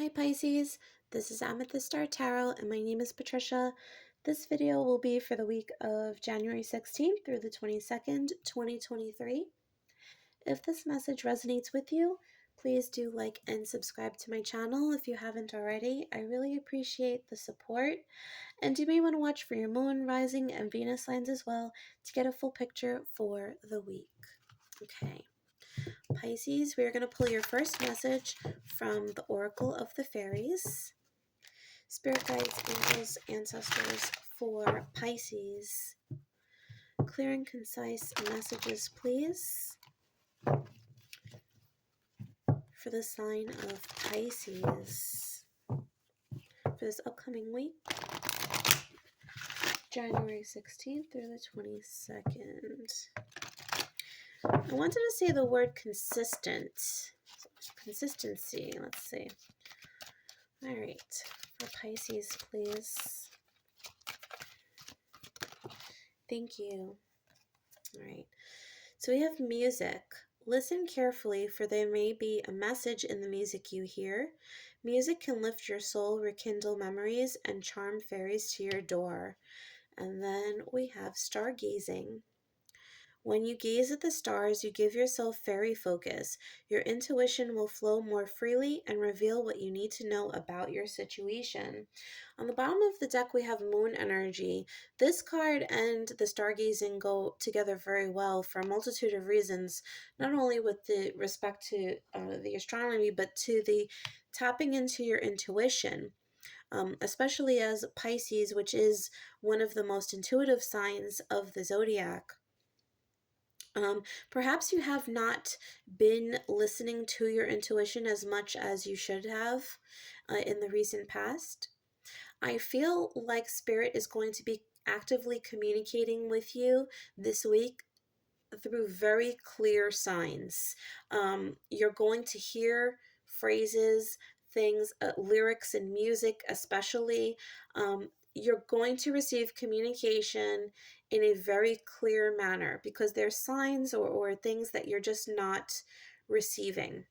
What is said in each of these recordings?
Hi Pisces, this is Amethyst Star Tarot and my name is Patricia. This video will be for the week of January 16th through the 22nd, 2023. If this message resonates with you, please do like and subscribe to my channel if you haven't already. I really appreciate the support. And you may want to watch for your moon, rising, and Venus signs as well to get a full picture for the week. Okay. Pisces, we are going to pull your first message from the Oracle of the Fairies. Spirit guides, angels, ancestors for Pisces. Clear and concise messages, please, for the sign of Pisces for this upcoming week, January 16th through the 22nd. I wanted to say the word consistent. Consistency, let's see. All right, for Pisces, please. Thank you. All right, so we have music. Listen carefully, for there may be a message in the music you hear. Music can lift your soul, rekindle memories, and charm fairies to your door. And then we have stargazing. When you gaze at the stars, you give yourself fairy focus. Your intuition will flow more freely and reveal what you need to know about your situation. On the bottom of the deck, we have moon energy. This card and the stargazing go together very well for a multitude of reasons, not only with the respect to the astronomy, but to the tapping into your intuition. Especially as Pisces, which is one of the most intuitive signs of the zodiac. Perhaps you have not been listening to your intuition as much as you should have in the recent past. I feel like Spirit is going to be actively communicating with you this week through very clear signs. You're going to hear phrases, things, lyrics and music especially. You're going to receive communication in a very clear manner because there's signs or things that you're just not receiving.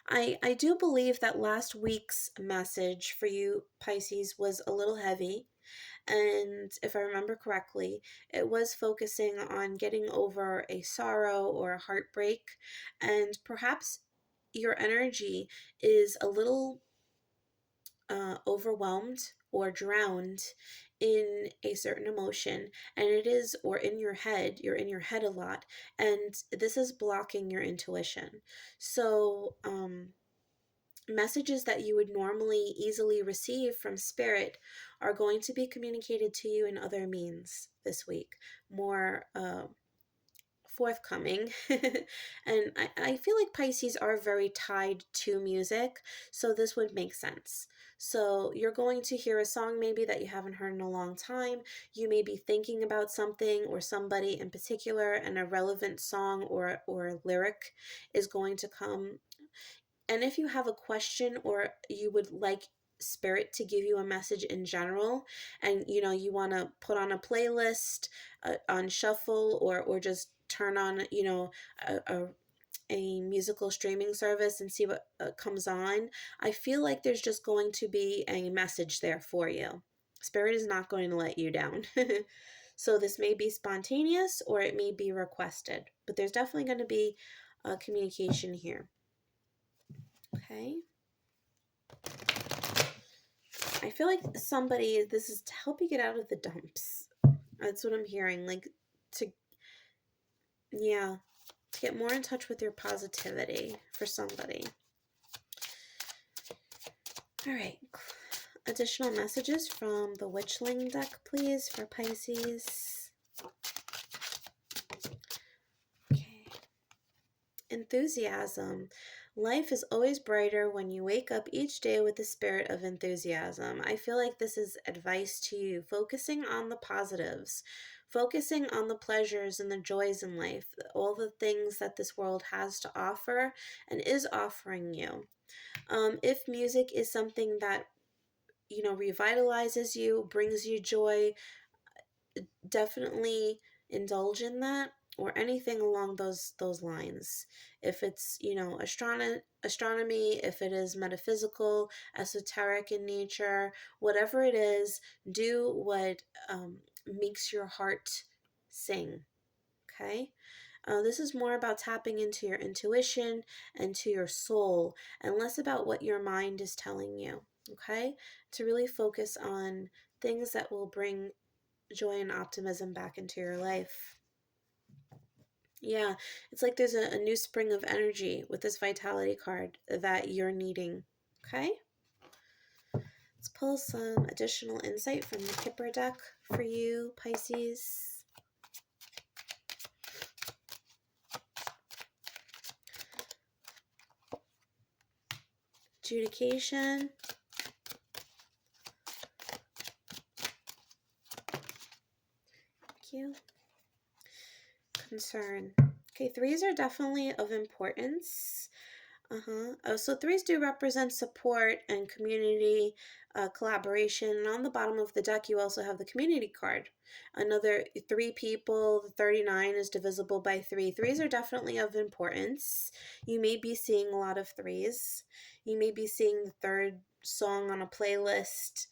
I do believe that last week's message for you, Pisces, was a little heavy. And if I remember correctly, it was focusing on getting over a sorrow or a heartbreak. And perhaps your energy is a little overwhelmed or drowned in a certain emotion, and it is, or in your head, you're in your head a lot, and this is blocking your intuition. So messages that you would normally easily receive from Spirit are going to be communicated to you in other means this week, more forthcoming. And I feel like Pisces are very tied to music, so this would make sense. So you're going to hear a song maybe that you haven't heard in a long time. You may be thinking about something or somebody in particular, and a relevant song or lyric is going to come. And if you have a question or you would like Spirit to give you a message in general, and you want to put on a playlist on shuffle, or just turn on a musical streaming service and see what comes on, I feel like there's just going to be a message there for you. Spirit is not going to let you down. So this may be spontaneous or it may be requested, but there's definitely going to be communication here. Okay. I feel like this is to help you get out of the dumps. That's what I'm hearing. Like, to get more in touch with your positivity for somebody. All right. Additional messages from the Witchling deck, please, for Pisces. Okay. Enthusiasm. Life is always brighter when you wake up each day with the spirit of enthusiasm. I feel like this is advice to you, focusing on the positives, focusing on the pleasures and the joys in life, all the things that this world has to offer and is offering you. If music is something that revitalizes you, brings you joy, definitely indulge in that. or anything along those lines. If it's, astronomy, if it is metaphysical, esoteric in nature, whatever it is, do what makes your heart sing. Okay. This is more about tapping into your intuition and to your soul, and less about what your mind is telling you. Okay. To really focus on things that will bring joy and optimism back into your life. Yeah, it's like there's a new spring of energy with this vitality card that you're needing. Okay? Let's pull some additional insight from the Kipper deck for you, Pisces. Adjudication. Thank you. Concern. Okay, threes are definitely of importance. So threes do represent support and community collaboration. And on the bottom of the deck, you also have the community card. Another 3 people. The 39 is divisible by 3. Threes are definitely of importance. You may be seeing a lot of threes. You may be seeing the third song on a playlist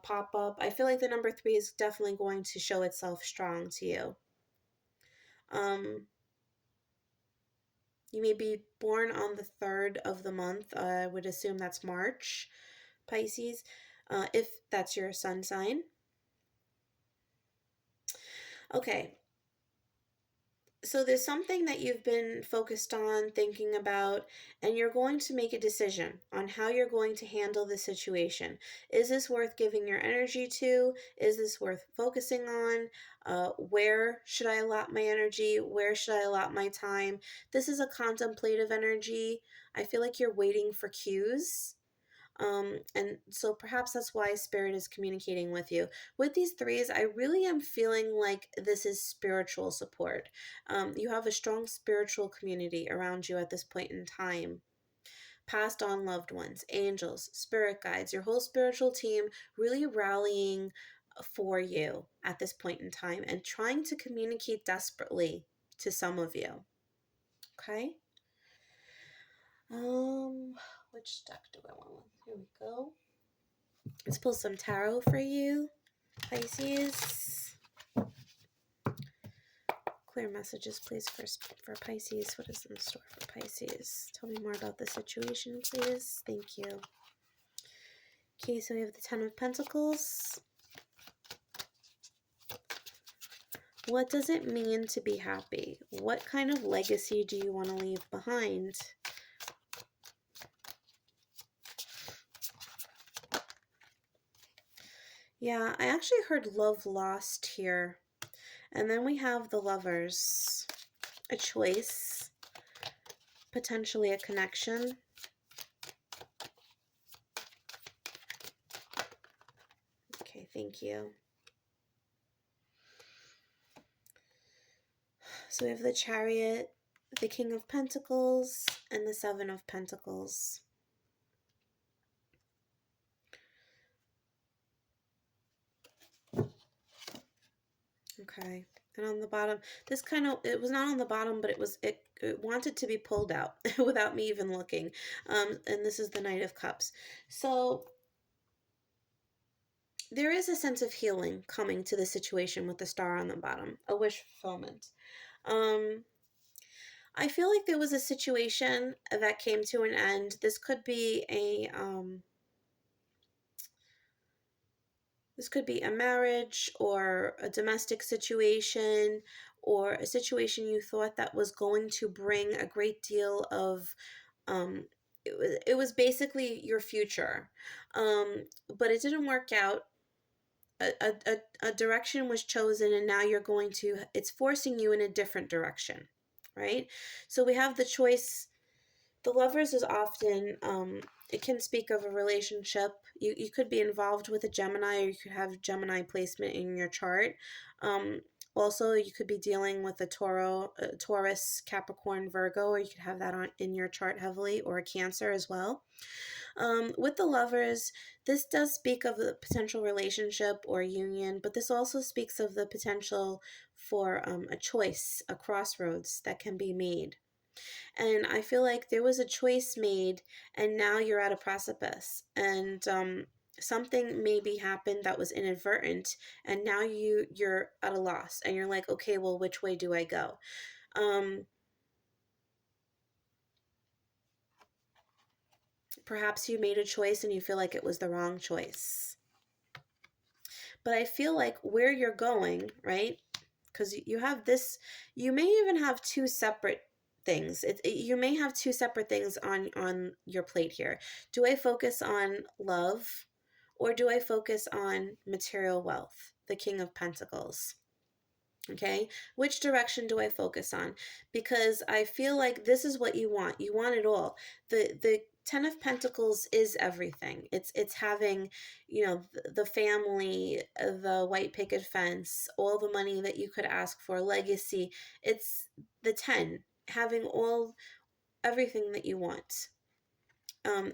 pop up. I feel like the number 3 is definitely going to show itself strong to you. You may be born on the 3rd of the month. I would assume that's March, Pisces, if that's your sun sign. Okay. So there's something that you've been focused on, thinking about, and you're going to make a decision on how you're going to handle the situation. Is this worth giving your energy to? Is this worth focusing on? Where should I allot my energy? Where should I allot my time? This is a contemplative energy. I feel like you're waiting for cues. And so perhaps that's why Spirit is communicating with you. With these threes, I really am feeling like this is spiritual support. You have a strong spiritual community around you at this point in time. Passed on loved ones, angels, spirit guides, your whole spiritual team really rallying for you at this point in time and trying to communicate desperately to some of you. Okay? Which deck do I want? Here we go. Let's pull some tarot for you, Pisces. Clear messages, please, for Pisces. What is in store for Pisces? Tell me more about the situation, please. Thank you. Okay, so we have the Ten of Pentacles. What does it mean to be happy? What kind of legacy do you want to leave behind? Yeah, I actually heard love lost here. And then we have the Lovers. A choice. Potentially a connection. Okay, thank you. So we have the Chariot, the King of Pentacles, and the Seven of Pentacles. Okay, and on the bottom, this it was not on the bottom, but it wanted to be pulled out without me even looking. And this is the Knight of Cups. So there is a sense of healing coming to the situation with the star on the bottom, a wish fulfillment. I feel like there was a situation that came to an end. This could be a marriage or a domestic situation or a situation you thought that was going to bring a great deal of it was basically your future, but it didn't work out. A direction was chosen, and now it's forcing you in a different direction, right? So we have the choice. The Lovers is often, it can speak of a relationship. You could be involved with a Gemini, or you could have Gemini placement in your chart. Also, you could be dealing with a Taurus, Capricorn, Virgo, or you could have that on in your chart heavily, or a Cancer as well. With the Lovers, this does speak of the potential relationship or union, but this also speaks of the potential for a choice, a crossroads that can be made. And I feel like there was a choice made, and now you're at a precipice, and something maybe happened that was inadvertent, and now you're at a loss, and you're like, okay, well, which way do I go? Um, Perhaps you made a choice and you feel like it was the wrong choice. But I feel like where you're going, right? Because you have this, you may even have two separate things. You may have two separate things on your plate here. Do I focus on love, or do I focus on material wealth, the King of Pentacles? Okay, which direction do I focus on? Because I feel like this is what you want. You want it all. The Ten of Pentacles is everything. It's having, the family, the white picket fence, all the money that you could ask for, legacy. It's the 10, having all everything that you want.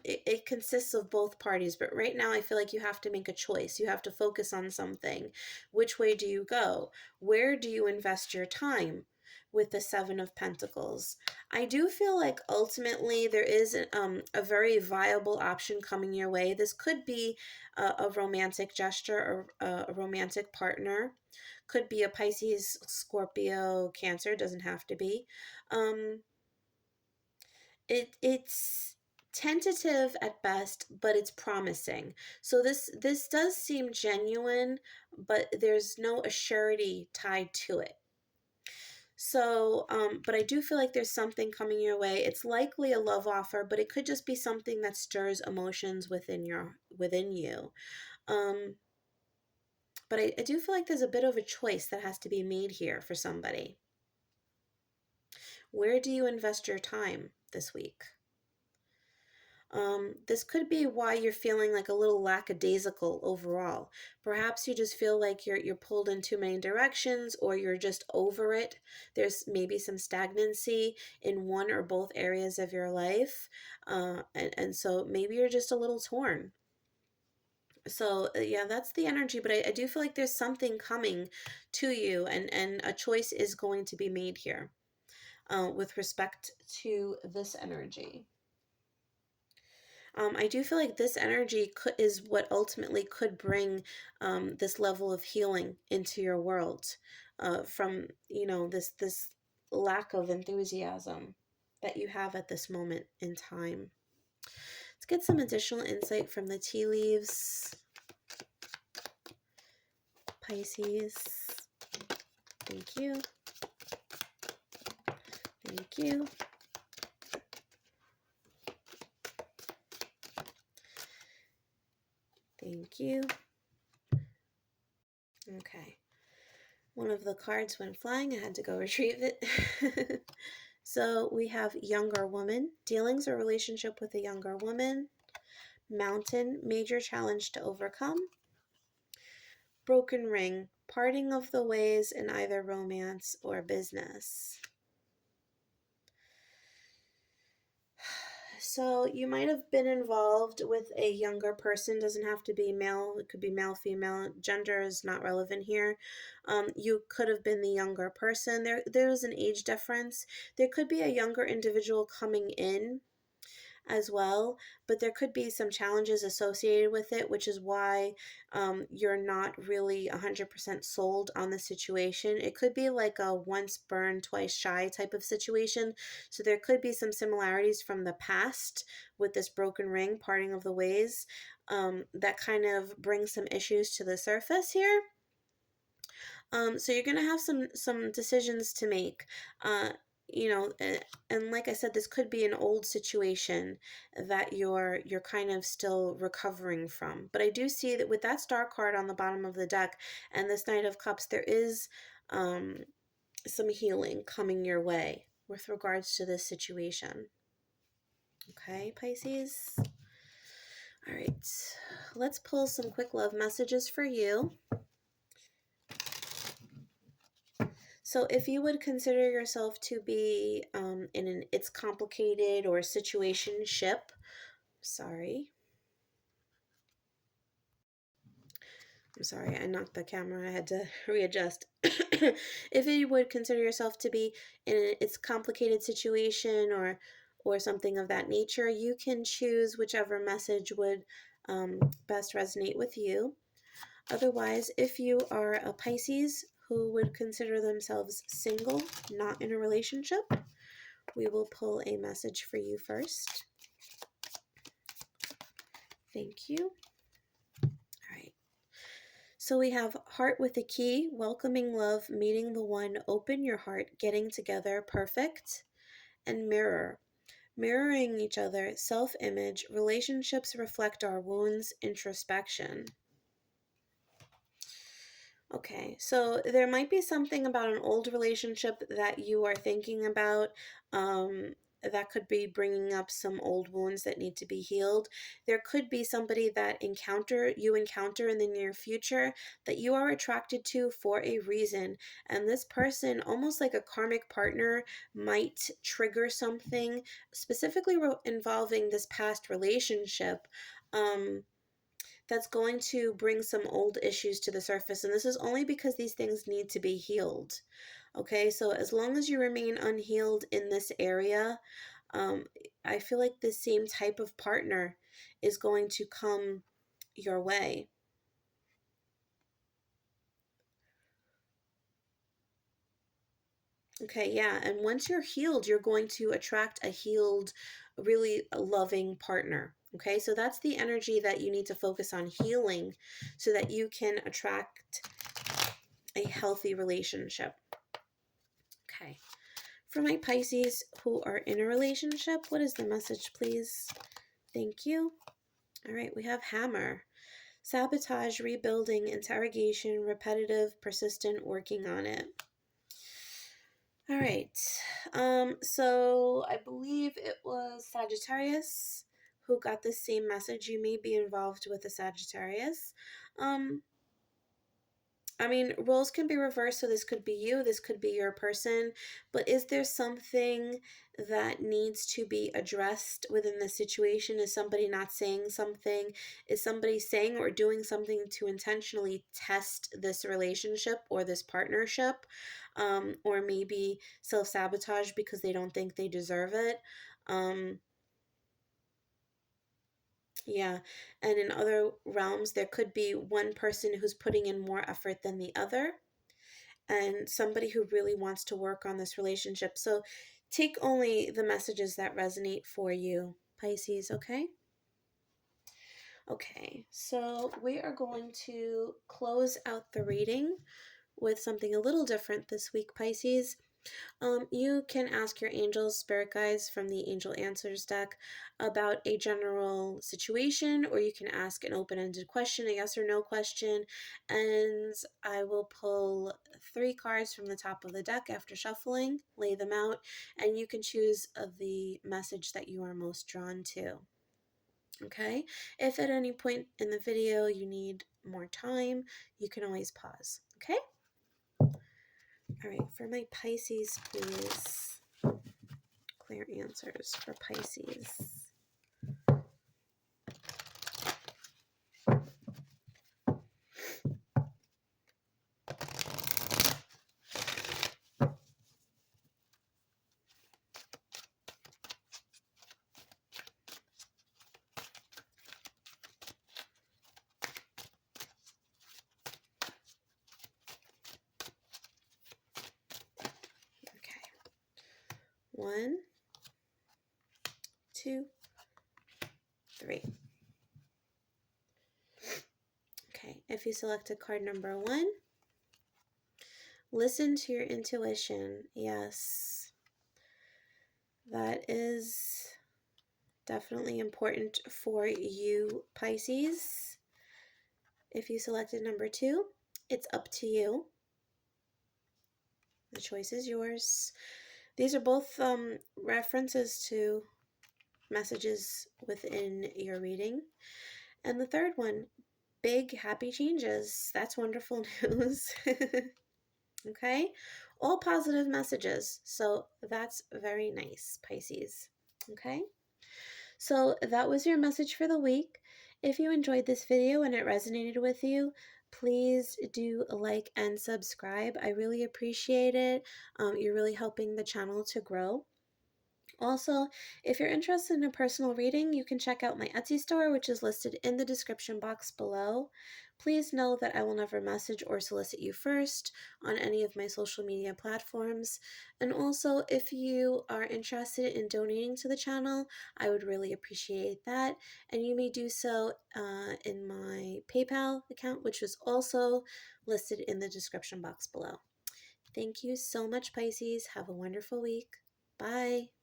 It consists of both parties, but right now I feel like you have to make a choice. You have to focus on something. Which way do you go? Where do you invest your time with the Seven of Pentacles? I do feel like ultimately there is a very viable option coming your way. This could be a romantic gesture, or a romantic partner. Could be a Pisces, Scorpio, Cancer, doesn't have to be. Um, it's tentative at best, but it's promising. So this does seem genuine, but there's no assurity tied to it. So, but I do feel like there's something coming your way. It's likely a love offer, but it could just be something that stirs emotions within you. Um, but I do feel like there's a bit of a choice that has to be made here for somebody. Where do you invest your time this week? This could be why you're feeling like a little lackadaisical overall. Perhaps you just feel like you're pulled in too many directions, or you're just over it. There's maybe some stagnancy in one or both areas of your life, and so maybe you're just a little torn. So yeah, that's the energy. But I do feel like there's something coming to you, and a choice is going to be made here, with respect to this energy. I do feel like this energy is what ultimately could bring this level of healing into your world, from this lack of enthusiasm that you have at this moment in time. Let's get some additional insight from the tea leaves. Pisces. Thank you. Thank you. Thank you. Okay. One of the cards went flying. I had to go retrieve it. So we have younger woman, dealings or relationship with a younger woman. Mountain, major challenge to overcome. Broken ring, parting of the ways in either romance or business. So you might have been involved with a younger person. Doesn't have to be male. It could be male, female. Gender is not relevant here. You could have been the younger person. There is an age difference. There could be a younger individual coming in as well, but there could be some challenges associated with it, which is why you're not really 100% sold on the situation. It could be like a once burned, twice shy type of situation. So there could be some similarities from the past with this broken ring, parting of the ways, that kind of brings some issues to the surface here. So you're gonna have some decisions to make. And like I said, this could be an old situation that you're kind of still recovering from. But I do see that with that star card on the bottom of the deck and this Knight of Cups, there is some healing coming your way with regards to this situation. Okay, Pisces. All right, let's pull some quick love messages for you. So if you would consider yourself to be in an it's complicated or situationship, sorry, I'm sorry, I knocked the camera. I had to readjust. If you would consider yourself to be in its complicated situation or something of that nature, you can choose whichever message would best resonate with you. Otherwise, if you are a Pisces who would consider themselves single, not in a relationship, we will pull a message for you first. Thank you. All right. So we have heart with a key, welcoming love, meeting the one, open your heart, getting together, perfect, and mirror. Mirroring each other, self-image, relationships reflect our wounds, introspection. Okay, so there might be something about an old relationship that you are thinking about that could be bringing up some old wounds that need to be healed. There could be somebody that you encounter in the near future that you are attracted to for a reason. And this person, almost like a karmic partner, might trigger something specifically involving this past relationship. That's going to bring some old issues to the surface. And this is only because these things need to be healed. Okay, so as long as you remain unhealed in this area, um, I feel like the same type of partner is going to come your way. Okay, yeah, and once you're healed, you're going to attract a healed, really loving partner. Okay, so that's the energy that you need to focus on healing so that you can attract a healthy relationship. Okay. For my Pisces who are in a relationship, what is the message, please? Thank you. All right, we have hammer. Sabotage, rebuilding, interrogation, repetitive, persistent, working on it. All right. So I believe it was Sagittarius who got the same message. You may be involved with a Sagittarius. I mean, roles can be reversed, so this could be you, this could be your person, but is there something that needs to be addressed within the situation? Is somebody not saying something? Is somebody saying or doing something to intentionally test this relationship or this partnership? Or maybe self-sabotage because they don't think they deserve it? Yeah, and in other realms, there could be one person who's putting in more effort than the other, and somebody who really wants to work on this relationship. So take only the messages that resonate for you, Pisces, okay? Okay, so we are going to close out the reading with something a little different this week, Pisces. You can ask your angels, spirit guides from the Angel Answers deck about a general situation, or you can ask an open-ended question, a yes or no question, and I will pull 3 cards from the top of the deck after shuffling, lay them out, and you can choose the message that you are most drawn to. Okay? If at any point in the video you need more time, you can always pause. Okay? All right, for my Pisces, please. Clear answers for Pisces. Okay. 1, 2, 3. Okay, if you selected card number 1, listen to your intuition. Yes, that is definitely important for you, Pisces. If you selected number 2, it's up to you. The choice is yours. These are both references to messages within your reading. And the third one, big happy changes. That's wonderful news. Okay? all positive messages. So that's very nice, Pisces. Okay. So that was your message for the week. If you enjoyed this video and it resonated with you, please do like and subscribe. I really appreciate it. You're really helping the channel to grow. Also, if you're interested in a personal reading, you can check out my Etsy store, which is listed in the description box below. Please know that I will never message or solicit you first on any of my social media platforms. And also, if you are interested in donating to the channel, I would really appreciate that. And you may do so in my PayPal account, which was also listed in the description box below. Thank you so much, Pisces. Have a wonderful week. Bye.